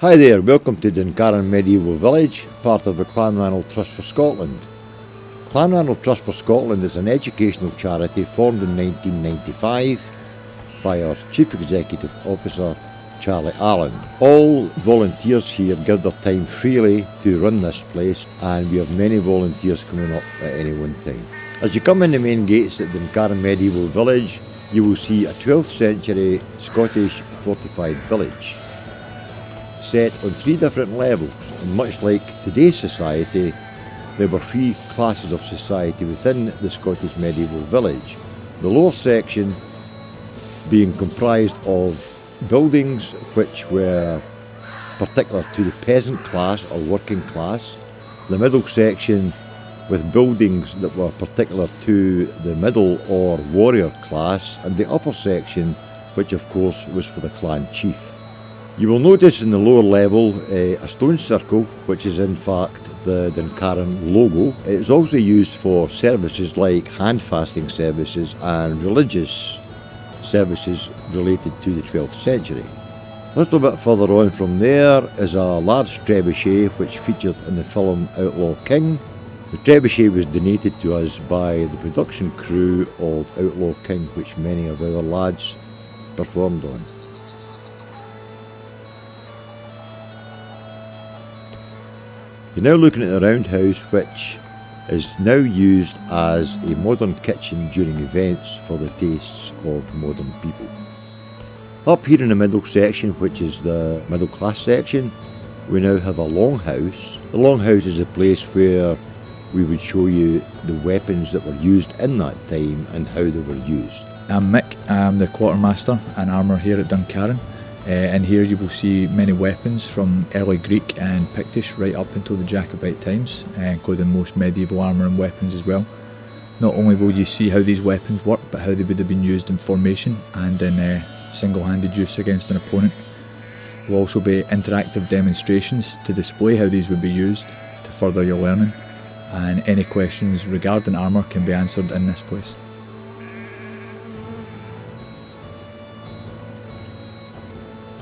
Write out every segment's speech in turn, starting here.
Hi there, welcome to Duncarron Medieval Village, part of the Clanranald Trust for Scotland. Clanranald Trust for Scotland is an educational charity formed in 1995 by our Chief Executive Officer, Charlie Allen. All volunteers here give their time freely to run this place, and we have many volunteers coming up at any one time. As you come in the main gates at Duncarron Medieval Village, you will see a 12th century Scottish fortified village, set on 3 different levels, and much like today's society, there were 3 classes of society within the Scottish medieval village. The lower section being comprised of buildings which were particular to the peasant class or working class, the middle section with buildings that were particular to the middle or warrior class, and the upper section which of course was for the clan chief. You will notice in the lower level a stone circle, which is in fact the Duncarron logo. It is also used for services like hand fasting services and religious services related to the 12th century. A little bit further on from there is a large trebuchet which featured in the film Outlaw King. The trebuchet was donated to us by the production crew of Outlaw King, which many of our lads performed on. You're now looking at the roundhouse, which is now used as a modern kitchen during events for the tastes of modern people. Up here in the middle section, which is the middle class section, we now have a longhouse. The longhouse is a place where we would show you the weapons that were used in that time and how they were used. I'm Mick, I'm the quartermaster and armourer here at Duncarron. In here you will see many weapons from early Greek and Pictish right up until the Jacobite times, including most medieval armour and weapons as well. Not only will you see how these weapons work, but how they would have been used in formation and in single-handed use against an opponent. There will also be interactive demonstrations to display how these would be used to further your learning, and any questions regarding armour can be answered in this place.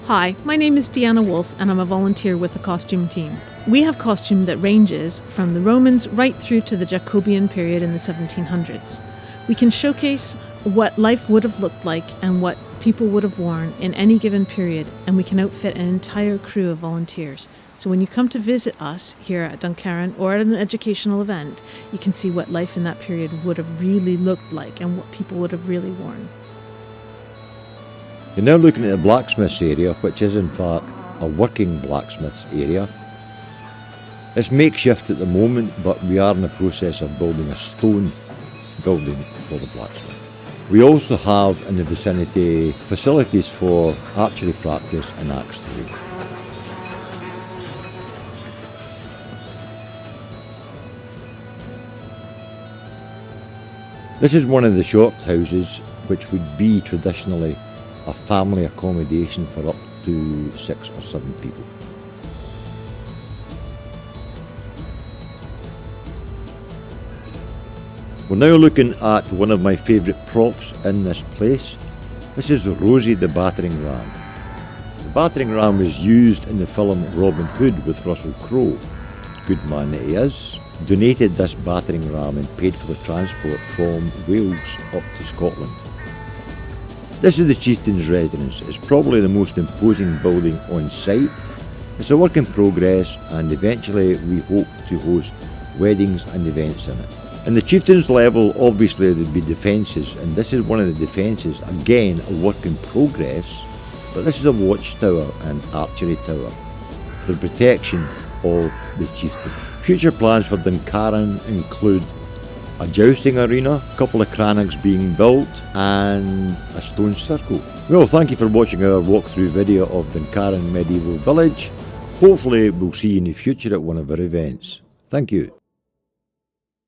Hi, my name is Deanna Wolf and I'm a volunteer with the costume team. We have costume that ranges from the Romans right through to the Jacobean period in the 1700s. We can showcase what life would have looked like and what people would have worn in any given period, and we can outfit an entire crew of volunteers. So when you come to visit us here at Duncarron or at an educational event, you can see what life in that period would have really looked like and what people would have really worn. You're now looking at the blacksmiths area, which is in fact a working blacksmiths area. It's makeshift at the moment, but we are in the process of building a stone building for the blacksmith. We also have in the vicinity facilities for archery practice and axe throwing. This is one of the short houses, which would be traditionally a family accommodation for up to 6 or 7 people. We're now looking at one of my favourite props in this place. This is Rosie the battering ram. The battering ram was used in the film Robin Hood with Russell Crowe. Good man that he is. Donated this battering ram and paid for the transport from Wales up to Scotland. This is the Chieftains Residence. It's probably the most imposing building on site. It's a work in progress, and eventually we hope to host weddings and events in it. In the Chieftains level, obviously there'd be defences, and this is one of the defences, again a work in progress, but this is a watchtower and archery tower for the protection of the chieftain. Future plans for Duncarron include a jousting arena, a couple of crannogs being built, and a stone circle. Well, thank you for watching our walkthrough video of Duncarron Medieval Village. Hopefully we'll see you in the future at one of our events. Thank you.